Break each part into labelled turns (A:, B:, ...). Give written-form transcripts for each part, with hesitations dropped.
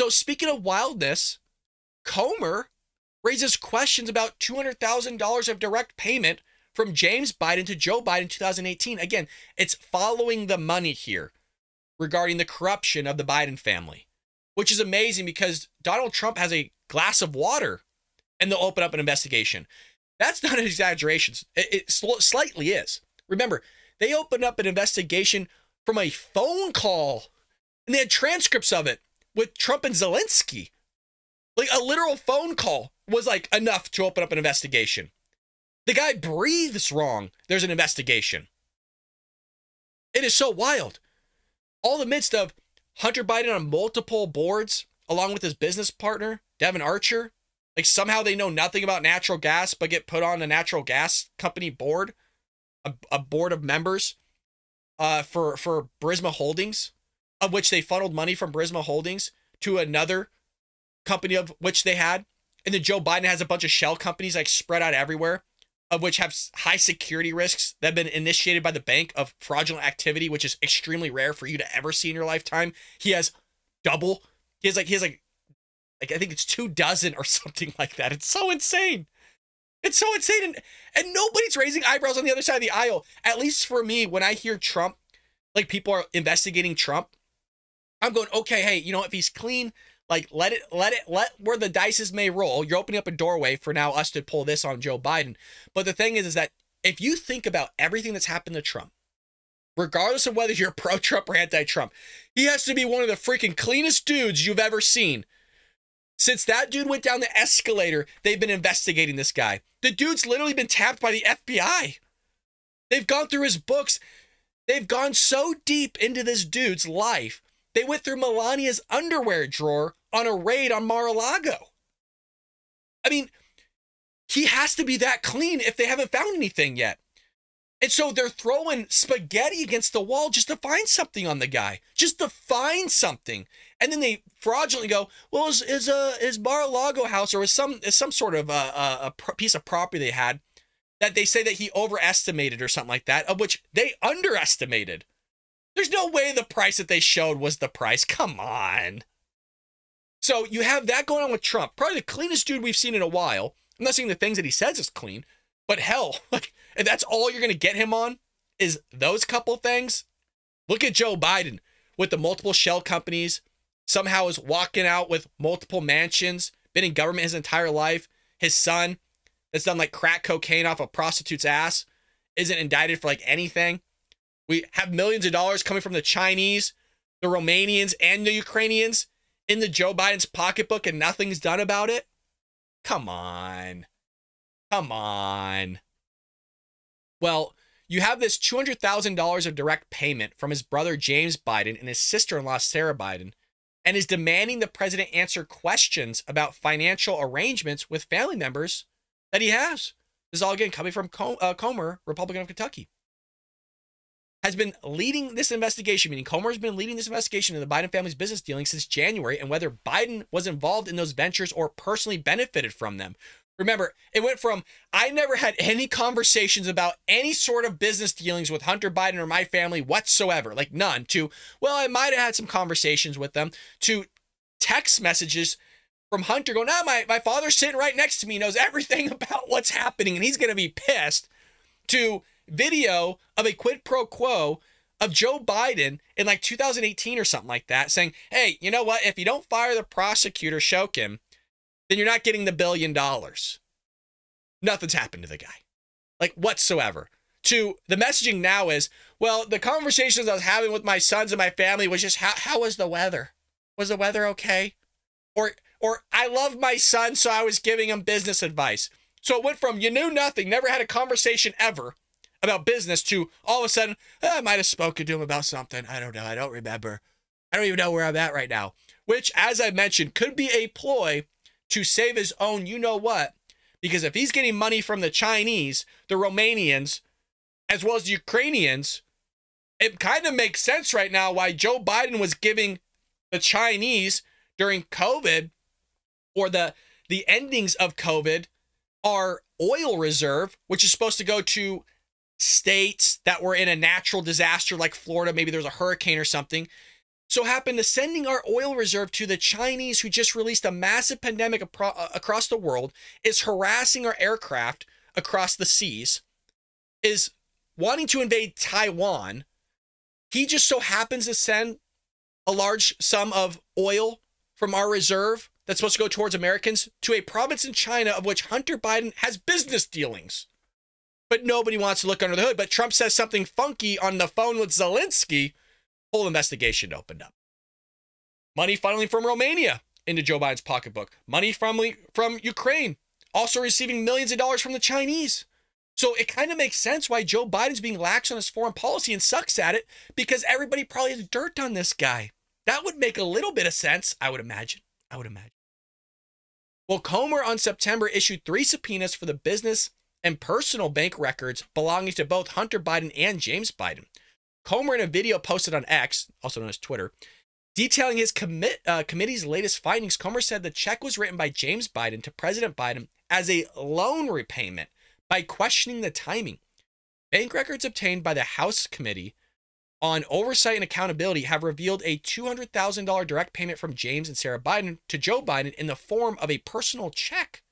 A: So speaking of wildness, Comer raises questions about $200,000 of direct payment from James Biden to Joe Biden in 2018. Again, it's following the money here regarding the corruption of the Biden family, which is amazing because Donald Trump has a glass of water and they'll open up an investigation. That's not an exaggeration. It slightly is. Remember, they opened up an investigation from a phone call and they had transcripts of it with Trump and Zelensky. Like a literal phone call was like enough to open up an investigation. The guy breathes wrong. There's an investigation. It is so wild. All in the midst of Hunter Biden on multiple boards, along with his business partner, Devin Archer. Like somehow they know nothing about natural gas, but get put on a natural gas company board, a board of members for Burisma Holdings, of which they funneled money from Burisma Holdings to another company of which they had. And then Joe Biden has a bunch of shell companies like spread out everywhere, of which have high security risks that have been initiated by the bank of fraudulent activity, which is extremely rare for you to ever see in your lifetime. He has double. He has like I think it's 24 or something like that. It's so insane. It's so insane. And nobody's raising eyebrows on the other side of the aisle. At least for me, when I hear Trump, like people are investigating Trump, I'm going, okay, hey, you know, if he's clean, like let where the dices may roll. You're opening up a doorway for now us to pull this on Joe Biden. But the thing is that if you think about everything that's happened to Trump, regardless of whether you're pro-Trump or anti-Trump, he has to be one of the freaking cleanest dudes you've ever seen. Since that dude went down the escalator, they've been investigating this guy. The dude's literally been tapped by the FBI. They've gone through his books. They've gone so deep into this dude's life. They went through Melania's underwear drawer on a raid on Mar-a-Lago. I mean, he has to be that clean if they haven't found anything yet. And so they're throwing spaghetti against the wall just to find something on the guy, just to find something. And then they fraudulently go, well, is Mar-a-Lago house or is some sort of a piece of property they had that they say that he overestimated or something like that, of which they underestimated. There's no way the price that they showed was the price. Come on. So you have that going on with Trump, probably the cleanest dude we've seen in a while. I'm not saying the things that he says is clean, but hell, like if that's all you're going to get him on is those couple things. Look at Joe Biden with the multiple shell companies, somehow is walking out with multiple mansions, been in government his entire life. His son that's done like crack cocaine off a prostitute's ass isn't indicted for like anything. We have millions of dollars coming from the Chinese, the Romanians, and the Ukrainians in the Joe Biden's pocketbook and nothing's done about it. Come on. Come on. Well, you have this $200,000 of direct payment from his brother James Biden and his sister-in-law Sarah Biden, and is demanding the president answer questions about financial arrangements with family members that he has. This is all again coming from Comer, Republican of Kentucky. Has been leading this investigation, meaning Comer has been leading this investigation into the Biden family's business dealings since January and whether Biden was involved in those ventures or personally benefited from them. Remember, it went from, I never had any conversations about any sort of business dealings with Hunter Biden or my family whatsoever, like none, to, well, I might have had some conversations with them, to text messages from Hunter going, my father's sitting right next to me, knows everything about what's happening, and he's going to be pissed, to video of a quid pro quo of Joe Biden in like 2018 or something like that, saying, hey, you know what? If you don't fire the prosecutor, Shokin, then you're not getting the $1 billion. Nothing's happened to the guy, like whatsoever. To the messaging now is, well, the conversations I was having with my sons and my family was just, how was the weather? Was the weather okay? Or I love my son, so I was giving him business advice. So it went from you knew nothing, never had a conversation ever about business, to all of a sudden, I might have spoken to him about something. I don't know. I don't remember. I don't even know where I'm at right now. Which, as I mentioned, could be a ploy to save his own you-know-what. Because if he's getting money from the Chinese, the Romanians, as well as the Ukrainians, it kind of makes sense right now why Joe Biden was giving the Chinese during COVID, or the endings of COVID, our oil reserve, which is supposed to go to states that were in a natural disaster like Florida. Maybe there's a hurricane or something. so happen to sending our oil reserve to the Chinese, who just released a massive pandemic across the world, is harassing our aircraft across the seas, is wanting to invade Taiwan. He just so happens to send a large sum of oil from our reserve that's supposed to go towards Americans to a province in China of which Hunter Biden has business dealings. But nobody wants to look under the hood. But Trump says something funky on the phone with Zelensky. Whole investigation opened up. Money funneling from Romania into Joe Biden's pocketbook. Money from Ukraine, also receiving millions of dollars from the Chinese. So it kind of makes sense why Joe Biden's being lax on his foreign policy and sucks at it, because everybody probably has dirt on this guy. That would make a little bit of sense, I would imagine. Well, Comer on September issued 3 subpoenas for the business and personal bank records belonging to both Hunter Biden and James Biden. Comer, in a video posted on X, also known as Twitter, detailing his committee's latest findings, Comer said the check was written by James Biden to President Biden as a loan repayment by questioning the timing. Bank records obtained by the House Committee on Oversight and Accountability have revealed a $200,000 direct payment from James and Sarah Biden to Joe Biden in the form of a personal check.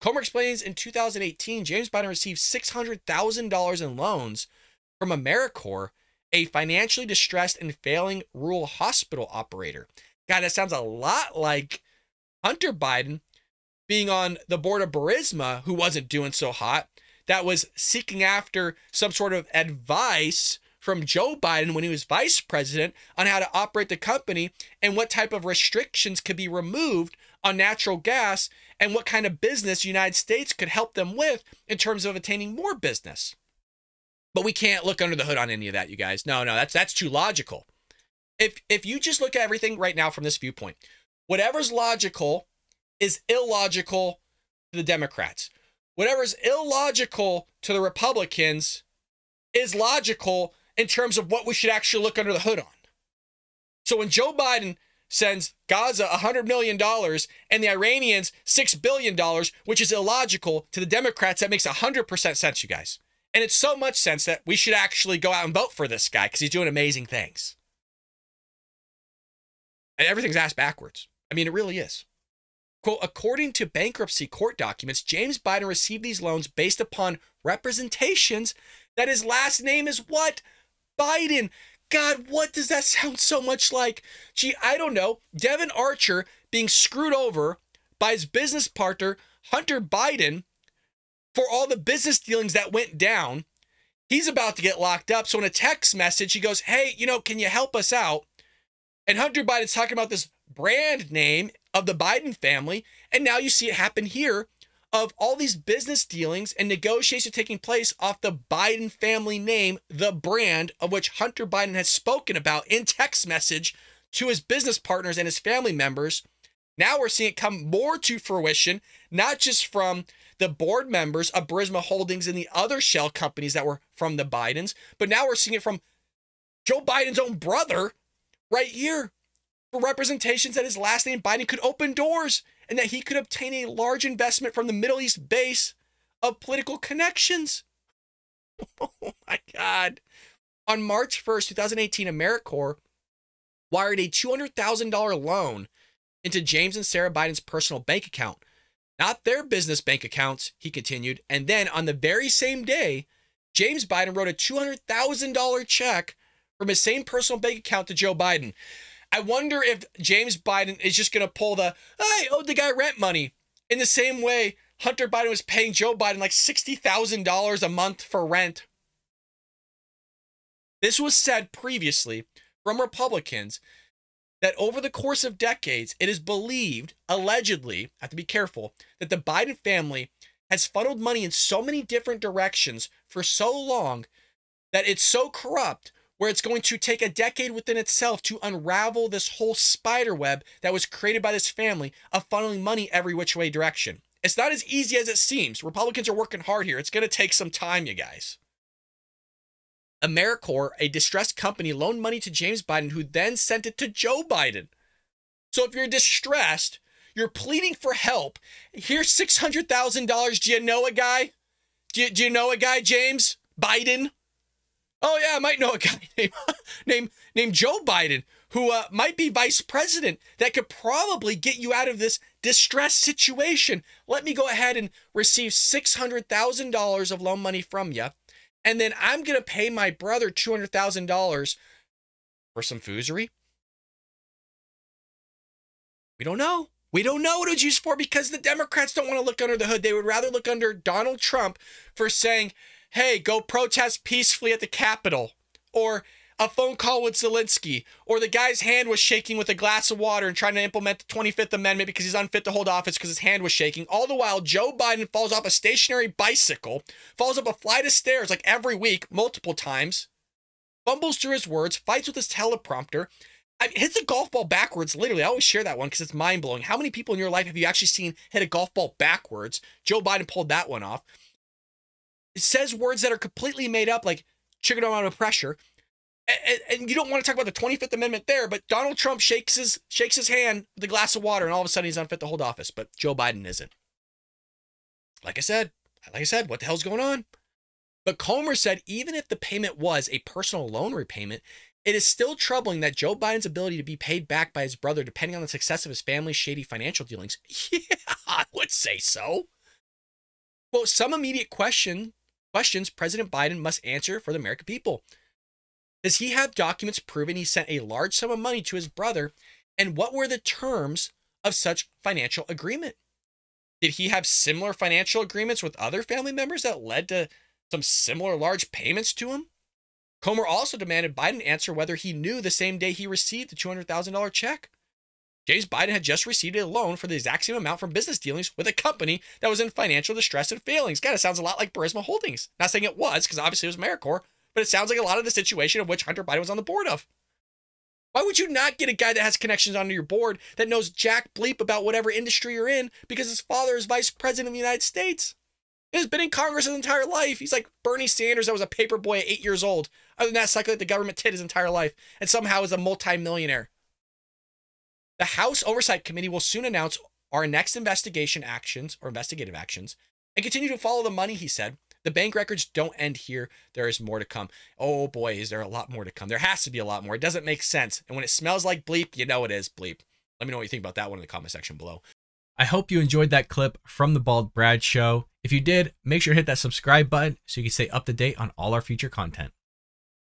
A: Comer explains in 2018, James Biden received $600,000 in loans from AmeriCorps, a financially distressed and failing rural hospital operator. God, that sounds a lot like Hunter Biden being on the board of Burisma, who wasn't doing so hot, that was seeking after some sort of advice from Joe Biden when he was vice president on how to operate the company and what type of restrictions could be removed on natural gas and what kind of business the United States could help them with in terms of attaining more business. But we can't look under the hood on any of that, you guys. No, that's too logical. If you just look at everything right now from this viewpoint, whatever's logical is illogical to the Democrats. Whatever's illogical to the Republicans is logical in terms of what we should actually look under the hood on. So when Joe Biden sends Gaza $100 million and the Iranians $6 billion, which is illogical to the Democrats, that makes 100% sense, you guys. And it's so much sense that we should actually go out and vote for this guy because he's doing amazing things. And everything's ass backwards. I mean, it really is. Quote, according to bankruptcy court documents, James Biden received these loans based upon representations that his last name is what? Biden. God, what does that sound so much like? Gee, I don't know. Devin Archer being screwed over by his business partner, Hunter Biden, for all the business dealings that went down. He's about to get locked up. So in a text message, he goes, hey, can you help us out? And Hunter Biden's talking about this brand name of the Biden family. And now you see it happen here of all these business dealings and negotiations taking place off the Biden family name, the brand of which Hunter Biden has spoken about in text message to his business partners and his family members. Now we're seeing it come more to fruition, not just from the board members of Burisma Holdings and the other shell companies that were from the Bidens, but now we're seeing it from Joe Biden's own brother right here for representations that his last name Biden could open doors and that he could obtain a large investment from the Middle East base of political connections. Oh my God. On March 1st, 2018, AmeriCorps wired a $200,000 loan into James and Sarah Biden's personal bank account, not their business bank accounts, he continued. And then on the very same day, James Biden wrote a $200,000 check from his same personal bank account to Joe Biden. I wonder if James Biden is just going to pull I owed the guy rent money in the same way Hunter Biden was paying Joe Biden like $60,000 a month for rent. This was said previously from Republicans that over the course of decades, it is believed, allegedly, I have to be careful, that the Biden family has funneled money in so many different directions for so long that it's so corrupt where it's going to take a decade within itself to unravel this whole spider web that was created by this family of funneling money every which way direction. It's not as easy as it seems. Republicans are working hard here. It's going to take some time, you guys. AmeriCorps, a distressed company, loaned money to James Biden, who then sent it to Joe Biden. So if you're distressed, you're pleading for help. Here's $600,000. Do you know a guy? Do you know a guy, James Biden? Oh yeah, I might know a guy named Joe Biden who might be vice president that could probably get you out of this distressed situation. Let me go ahead and receive $600,000 of loan money from you, and then I'm going to pay my brother $200,000 for some foozery. We don't know. We don't know what it was used for because the Democrats don't want to look under the hood. They would rather look under Donald Trump for saying, hey, go protest peacefully at the Capitol, or a phone call with Zelensky, or the guy's hand was shaking with a glass of water and trying to implement the 25th Amendment because he's unfit to hold office because his hand was shaking. All the while, Joe Biden falls off a stationary bicycle, falls up a flight of stairs like every week, multiple times, fumbles through his words, fights with his teleprompter, hits a golf ball backwards. Literally, I always share that one because it's mind-blowing. How many people in your life have you actually seen hit a golf ball backwards? Joe Biden pulled that one off. It says words that are completely made up, like chicken out of pressure. And you don't want to talk about the 25th Amendment there, but Donald Trump shakes his hand with a glass of water, and all of a sudden he's unfit to hold office. But Joe Biden isn't. Like I said, what the hell's going on? But Comer said even if the payment was a personal loan repayment, it is still troubling that Joe Biden's ability to be paid back by his brother, depending on the success of his family's shady financial dealings. Yeah, I would say so. Well, some immediate questions President Biden must answer for the American people. Does he have documents proving he sent a large sum of money to his brother? And what were the terms of such financial agreement? Did he have similar financial agreements with other family members that led to some similar large payments to him? Comer also demanded Biden answer whether he knew the same day he received the $200,000 check. James Biden had just received a loan for the exact same amount from business dealings with a company that was in financial distress and failings. God, it sounds a lot like Burisma Holdings. Not saying it was, because obviously it was AmeriCorps, but it sounds like a lot of the situation of which Hunter Biden was on the board of. Why would you not get a guy that has connections onto your board that knows jack bleep about whatever industry you're in because his father is vice president of the United States? He's been in Congress his entire life. He's like Bernie Sanders that was a paper boy at 8 years old. Other than that, cycling at the government tit his entire life, and somehow is a multi-millionaire. The House Oversight Committee will soon announce our next investigative actions, and continue to follow the money, he said. The bank records don't end here. There is more to come. Oh boy, is there a lot more to come. There has to be a lot more. It doesn't make sense. And when it smells like bleep, you know it is bleep. Let me know what you think about that one in the comment section below. I hope you enjoyed that clip from the Bald Brad Show. If you did, make sure to hit that subscribe button so you can stay up to date on all our future content.